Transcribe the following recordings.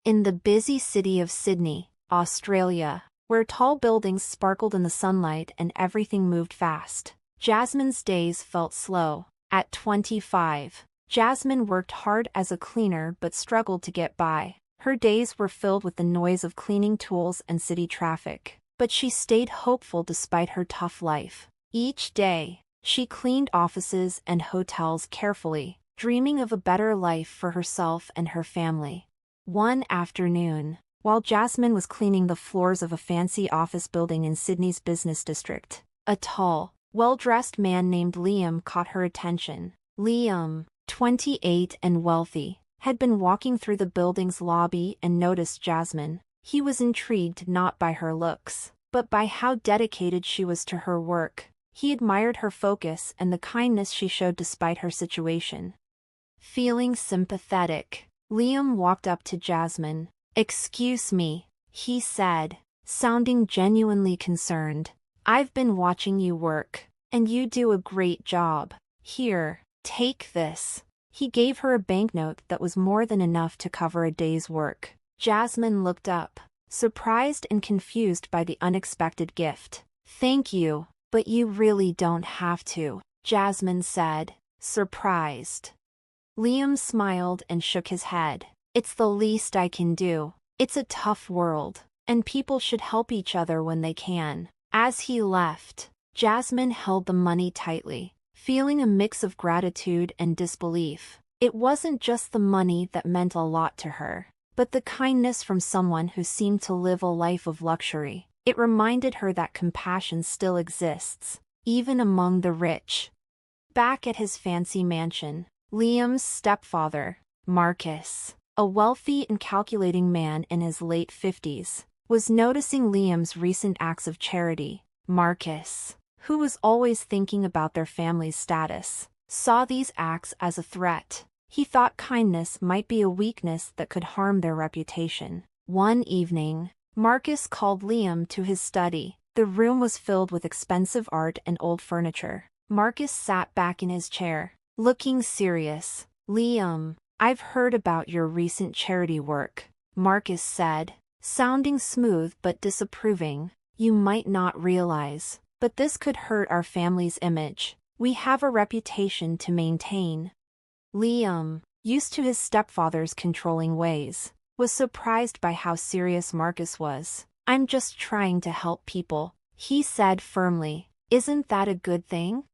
In the busy city of Sydney, Australia, where tall buildings sparkled in the sunlight and everything moved fast, Jasmine's days felt slow. At 25, Jasmine worked hard as a cleaner but struggled to get by. Her days were filled with the noise of cleaning tools and city traffic, but she stayed hopeful despite her tough life. Each day, she cleaned offices and hotels carefully, dreaming of a better life for herself and her family. One afternoon, while Jasmine was cleaning the floors of a fancy office building in Sydney's business district, a tall, well-dressed man named Liam caught her attention. Liam, 28 and wealthy, had been walking through the building's lobby and noticed Jasmine. He was intrigued not by her looks, but by how dedicated she was to her work. He admired her focus and the kindness she showed despite her situation. Feeling sympathetic, Liam walked up to Jasmine. "Excuse me," he said, sounding genuinely concerned. "I've been watching you work, and you do a great job. Here, take this." He gave her a banknote that was more than enough to cover a day's work. Jasmine looked up, surprised and confused by the unexpected gift. "Thank you, but you really don't have to," Jasmine said, surprised. Liam smiled and shook his head. "It's the least I can do. It's a tough world, and people should help each other when they can." As he left, Jasmine held the money tightly, feeling a mix of gratitude and disbelief. It wasn't just the money that meant a lot to her, but the kindness from someone who seemed to live a life of luxury. It reminded her that compassion still exists, even among the rich. Back at his fancy mansion, Liam's stepfather, Marcus, a wealthy and calculating man in his late 50s, was noticing Liam's recent acts of charity. Marcus, who was always thinking about their family's status, saw these acts as a threat. He thought kindness might be a weakness that could harm their reputation. One evening, Marcus called Liam to his study. The room was filled with expensive art and old furniture. Marcus sat back in his chair, looking serious. "Liam, I've heard about your recent charity work," Marcus said, sounding smooth but disapproving. "You might not realize, but this could hurt our family's image. We have a reputation to maintain." Liam, used to his stepfather's controlling ways, was surprised by how serious Marcus was. "I'm just trying to help people," he said firmly. "Isn't that a good thing?"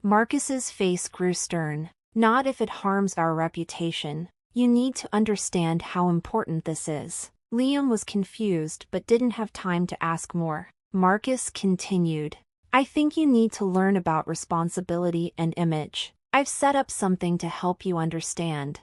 Marcus's face grew stern. "Not if it harms our reputation. You need to understand how important this is." Liam was confused but didn't have time to ask more. Marcus continued. "I think you need to learn about responsibility and image. I've set up something to help you understand."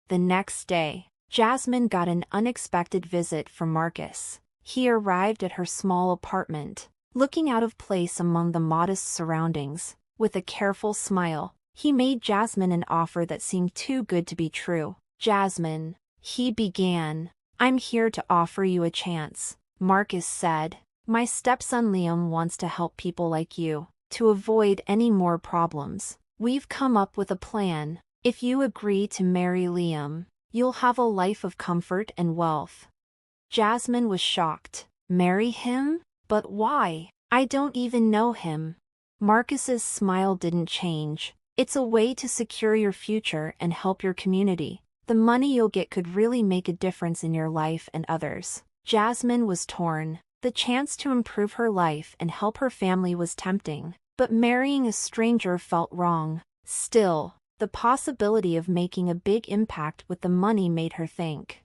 The next day, Jasmine got an unexpected visit from Marcus. He arrived at her small apartment, looking out of place among the modest surroundings. With a careful smile, he made Jasmine an offer that seemed too good to be true. "Jasmine," he began, "I'm here to offer you a chance," Marcus said. "My stepson Liam wants to help people like you, to avoid any more problems. We've come up with a plan. If you agree to marry Liam, you'll have a life of comfort and wealth." Jasmine was shocked. "Marry him? But why? I don't even know him." Marcus's smile didn't change. "It's a way to secure your future and help your community. The money you'll get could really make a difference in your life and others." Jasmine was torn. The chance to improve her life and help her family was tempting, but marrying a stranger felt wrong. Still, the possibility of making a big impact with the money made her think.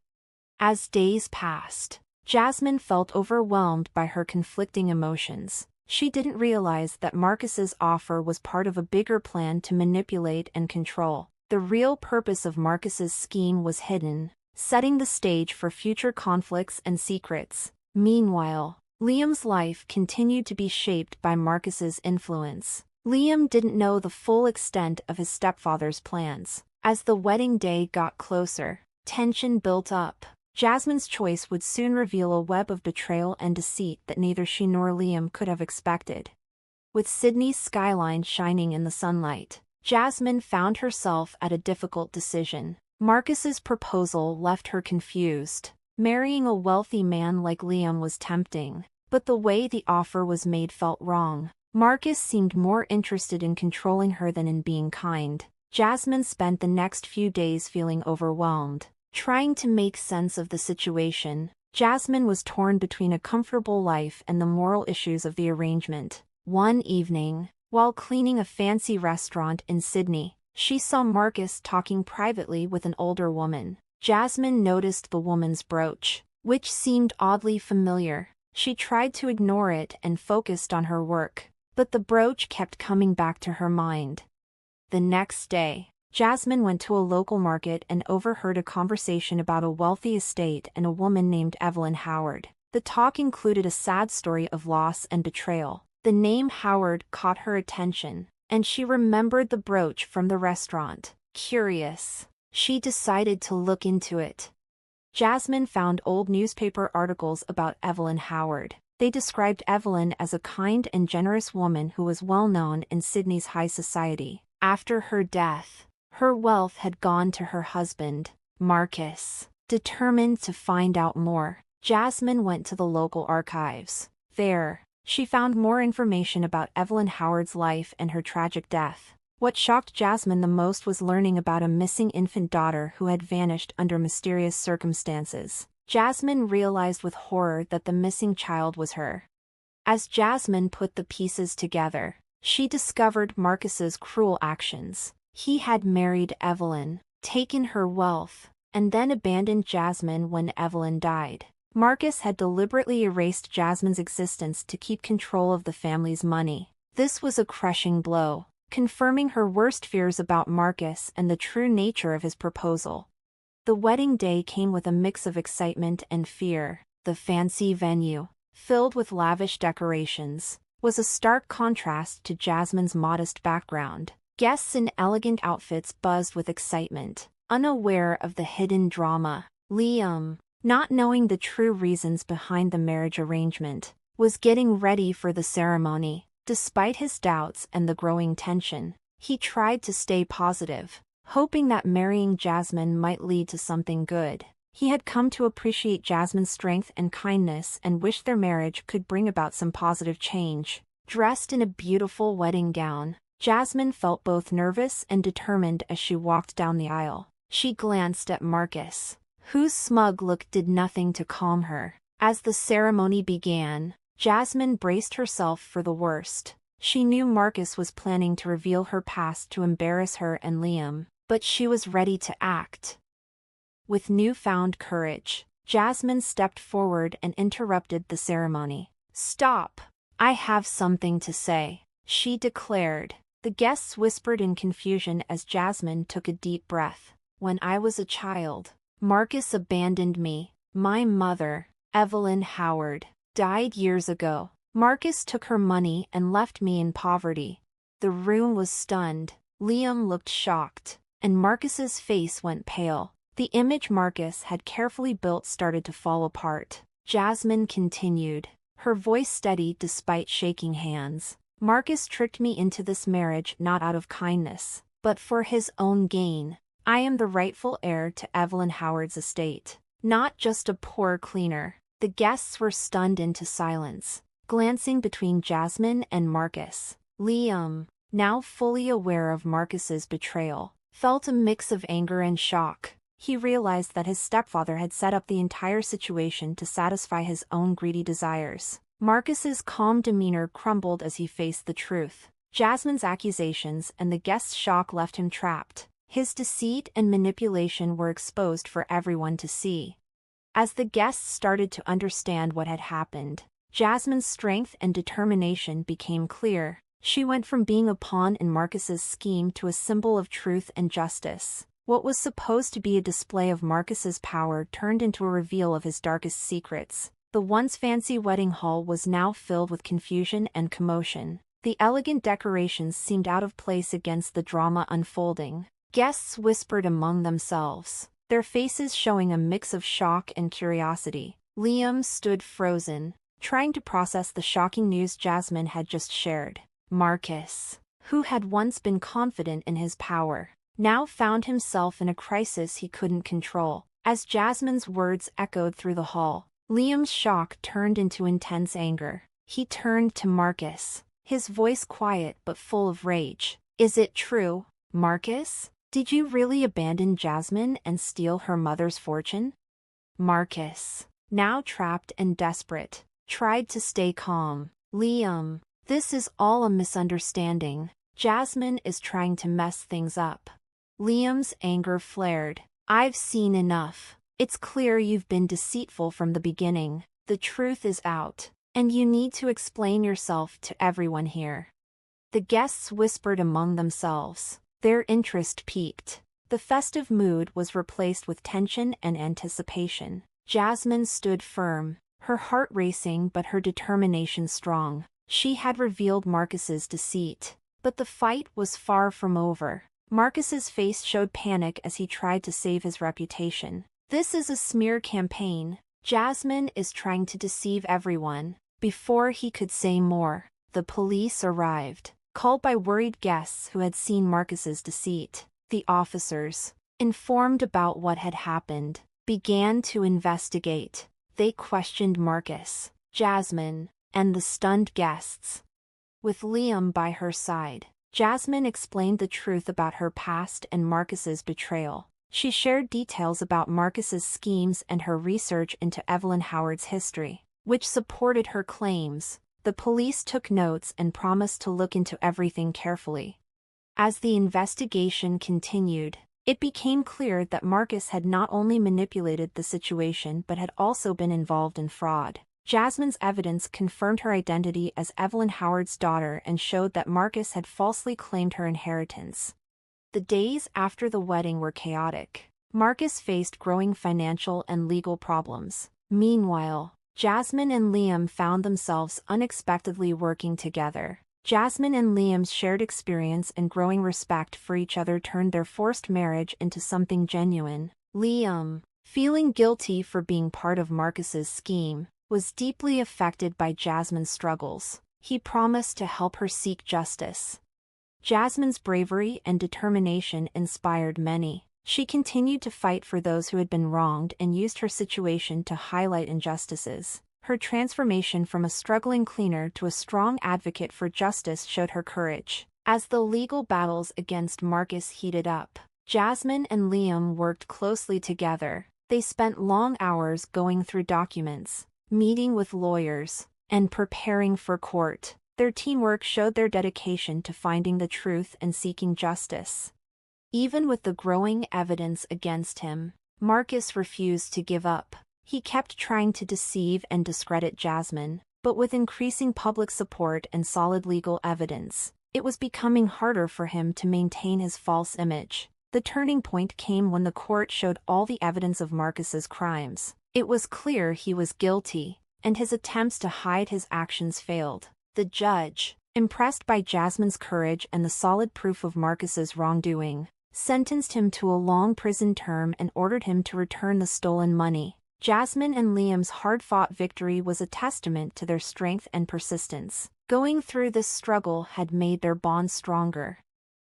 As days passed, Jasmine felt overwhelmed by her conflicting emotions. She didn't realize that Marcus's offer was part of a bigger plan to manipulate and control. The real purpose of Marcus's scheme was hidden, setting the stage for future conflicts and secrets. Meanwhile, Liam's life continued to be shaped by Marcus's influence. Liam didn't know the full extent of his stepfather's plans. As the wedding day got closer, tension built up. Jasmine's choice would soon reveal a web of betrayal and deceit that neither she nor Liam could have expected. With Sydney's skyline shining in the sunlight, Jasmine found herself at a difficult decision. Marcus's proposal left her confused. Marrying a wealthy man like Liam was tempting, but the way the offer was made felt wrong. Marcus seemed more interested in controlling her than in being kind. Jasmine spent the next few days feeling overwhelmed. Trying to make sense of the situation, Jasmine was torn between a comfortable life and the moral issues of the arrangement. One evening, while cleaning a fancy restaurant in Sydney, she saw Marcus talking privately with an older woman. Jasmine noticed the woman's brooch, which seemed oddly familiar. She tried to ignore it and focused on her work, but the brooch kept coming back to her mind. The next day, Jasmine went to a local market and overheard a conversation about a wealthy estate and a woman named Evelyn Howard. The talk included a sad story of loss and betrayal. The name Howard caught her attention, and she remembered the brooch from the restaurant. Curious, she decided to look into it. Jasmine found old newspaper articles about Evelyn Howard. They described Evelyn as a kind and generous woman who was well known in Sydney's high society. After her death, her wealth had gone to her husband, Marcus. Determined to find out more, Jasmine went to the local archives. There, she found more information about Evelyn Howard's life and her tragic death. What shocked Jasmine the most was learning about a missing infant daughter who had vanished under mysterious circumstances. Jasmine realized with horror that the missing child was her. As Jasmine put the pieces together, she discovered Marcus's cruel actions. He had married Evelyn, taken her wealth, and then abandoned Jasmine when Evelyn died. Marcus had deliberately erased Jasmine's existence to keep control of the family's money. This was a crushing blow, confirming her worst fears about Marcus and the true nature of his proposal. The wedding day came with a mix of excitement and fear. The fancy venue, filled with lavish decorations, was a stark contrast to Jasmine's modest background. Guests in elegant outfits buzzed with excitement, unaware of the hidden drama. Liam, not knowing the true reasons behind the marriage arrangement, was getting ready for the ceremony. Despite his doubts and the growing tension, he tried to stay positive, hoping that marrying Jasmine might lead to something good. He had come to appreciate Jasmine's strength and kindness and wished their marriage could bring about some positive change. Dressed in a beautiful wedding gown, Jasmine felt both nervous and determined as she walked down the aisle. She glanced at Marcus, whose smug look did nothing to calm her. As the ceremony began, Jasmine braced herself for the worst. She knew Marcus was planning to reveal her past to embarrass her and Liam, but she was ready to act. With newfound courage, Jasmine stepped forward and interrupted the ceremony. "Stop! I have something to say," she declared. The guests whispered in confusion as Jasmine took a deep breath. "When I was a child, Marcus abandoned me. My mother, Evelyn Howard, died years ago. Marcus took her money and left me in poverty." The room was stunned. Liam looked shocked, and Marcus's face went pale. The image Marcus had carefully built started to fall apart. Jasmine continued, her voice steady despite shaking hands. "Marcus tricked me into this marriage not out of kindness, but for his own gain. I am the rightful heir to Evelyn Howard's estate, not just a poor cleaner." The guests were stunned into silence, glancing between Jasmine and Marcus. Liam, now fully aware of Marcus's betrayal, felt a mix of anger and shock. He realized that his stepfather had set up the entire situation to satisfy his own greedy desires. Marcus's calm demeanor crumbled as he faced the truth. Jasmine's accusations and the guests' shock left him trapped. His deceit and manipulation were exposed for everyone to see. As the guests started to understand what had happened, Jasmine's strength and determination became clear. She went from being a pawn in Marcus's scheme to a symbol of truth and justice. What was supposed to be a display of Marcus's power turned into a reveal of his darkest secrets. The once fancy wedding hall was now filled with confusion and commotion. The elegant decorations seemed out of place against the drama unfolding. Guests whispered among themselves, their faces showing a mix of shock and curiosity. Liam stood frozen, trying to process the shocking news Jasmine had just shared. Marcus, who had once been confident in his power, now found himself in a crisis he couldn't control. As Jasmine's words echoed through the hall, Liam's shock turned into intense anger. He turned to Marcus, his voice quiet but full of rage. "Is it true, Marcus? Did you really abandon Jasmine and steal her mother's fortune?" Marcus, now trapped and desperate, tried to stay calm. "Liam, this is all a misunderstanding. Jasmine is trying to mess things up." Liam's anger flared. "I've seen enough. It's clear you've been deceitful from the beginning. The truth is out, and you need to explain yourself to everyone here." The guests whispered among themselves. Their interest peaked. The festive mood was replaced with tension and anticipation. Jasmine stood firm, her heart racing but her determination strong. She had revealed Marcus's deceit. But the fight was far from over. Marcus's face showed panic as he tried to save his reputation. "This is a smear campaign. Jasmine is trying to deceive everyone." Before he could say more, the police arrived, called by worried guests who had seen Marcus's deceit. The officers, informed about what had happened, began to investigate. They questioned Marcus, Jasmine, and the stunned guests. With Liam by her side, Jasmine explained the truth about her past and Marcus's betrayal. She shared details about Marcus's schemes and her research into Evelyn Howard's history, which supported her claims. The police took notes and promised to look into everything carefully. As the investigation continued, it became clear that Marcus had not only manipulated the situation but had also been involved in fraud. Jasmine's evidence confirmed her identity as Evelyn Howard's daughter and showed that Marcus had falsely claimed her inheritance. The days after the wedding were chaotic. Marcus faced growing financial and legal problems. Meanwhile, Jasmine and Liam found themselves unexpectedly working together. Jasmine and Liam's shared experience and growing respect for each other turned their forced marriage into something genuine. Liam, feeling guilty for being part of Marcus's scheme, was deeply affected by Jasmine's struggles. He promised to help her seek justice. Jasmine's bravery and determination inspired many. She continued to fight for those who had been wronged and used her situation to highlight injustices. Her transformation from a struggling cleaner to a strong advocate for justice showed her courage. As the legal battles against Marcus heated up, Jasmine and Liam worked closely together. They spent long hours going through documents, meeting with lawyers, and preparing for court. Their teamwork showed their dedication to finding the truth and seeking justice. Even with the growing evidence against him, Marcus refused to give up. He kept trying to deceive and discredit Jasmine, but with increasing public support and solid legal evidence, it was becoming harder for him to maintain his false image. The turning point came when the court showed all the evidence of Marcus's crimes. It was clear he was guilty, and his attempts to hide his actions failed. The judge, impressed by Jasmine's courage and the solid proof of Marcus's wrongdoing, sentenced him to a long prison term and ordered him to return the stolen money. Jasmine and Liam's hard-fought victory was a testament to their strength and persistence. Going through this struggle had made their bond stronger.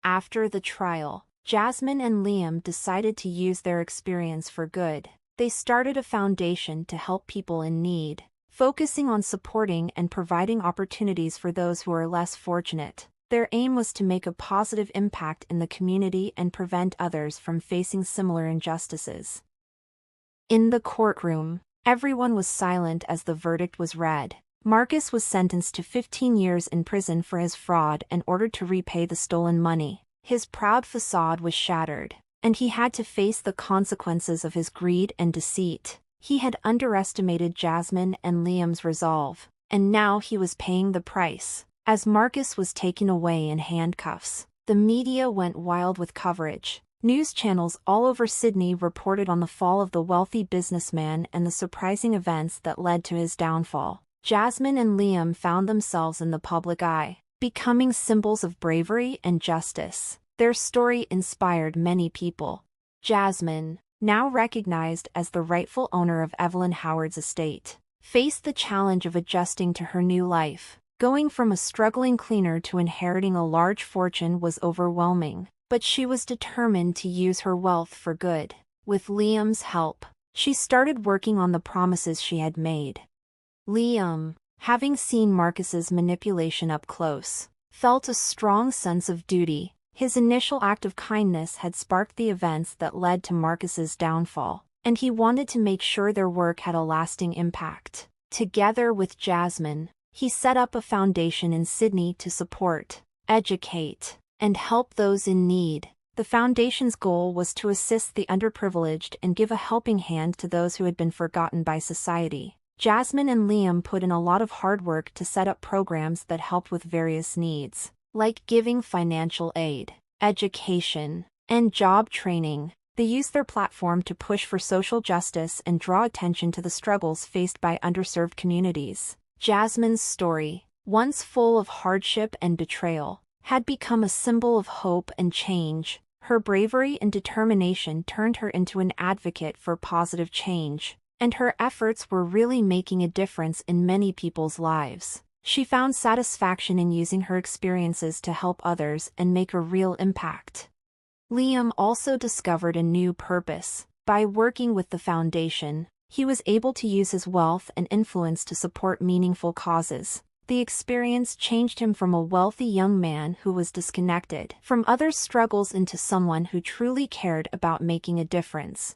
After the trial, Jasmine and Liam decided to use their experience for good. They started a foundation to help people in need, focusing on supporting and providing opportunities for those who are less fortunate. Their aim was to make a positive impact in the community and prevent others from facing similar injustices. In the courtroom, everyone was silent as the verdict was read. Marcus was sentenced to 15 years in prison for his fraud and ordered to repay the stolen money. His proud facade was shattered, and he had to face the consequences of his greed and deceit. He had underestimated Jasmine and Liam's resolve, and now he was paying the price. As Marcus was taken away in handcuffs, the media went wild with coverage. News channels all over Sydney reported on the fall of the wealthy businessman and the surprising events that led to his downfall. Jasmine and Liam found themselves in the public eye, becoming symbols of bravery and justice. Their story inspired many people. Jasmine, now recognized as the rightful owner of Evelyn Howard's estate, faced the challenge of adjusting to her new life. Going from a struggling cleaner to inheriting a large fortune was overwhelming, but she was determined to use her wealth for good. With Liam's help, she started working on the promises she had made. Liam, having seen Marcus's manipulation up close, felt a strong sense of duty. His initial act of kindness had sparked the events that led to Marcus's downfall, and he wanted to make sure their work had a lasting impact. Together with Jasmine, he set up a foundation in Sydney to support, educate, and help those in need. The foundation's goal was to assist the underprivileged and give a helping hand to those who had been forgotten by society. Jasmine and Liam put in a lot of hard work to set up programs that helped with various needs, like giving financial aid, education, and job training. They used their platform to push for social justice and draw attention to the struggles faced by underserved communities. Jasmine's story, once full of hardship and betrayal, had become a symbol of hope and change. Her bravery and determination turned her into an advocate for positive change, and her efforts were really making a difference in many people's lives. She found satisfaction in using her experiences to help others and make a real impact. Liam also discovered a new purpose. By working with the foundation, he was able to use his wealth and influence to support meaningful causes. The experience changed him from a wealthy young man who was disconnected from others' struggles into someone who truly cared about making a difference.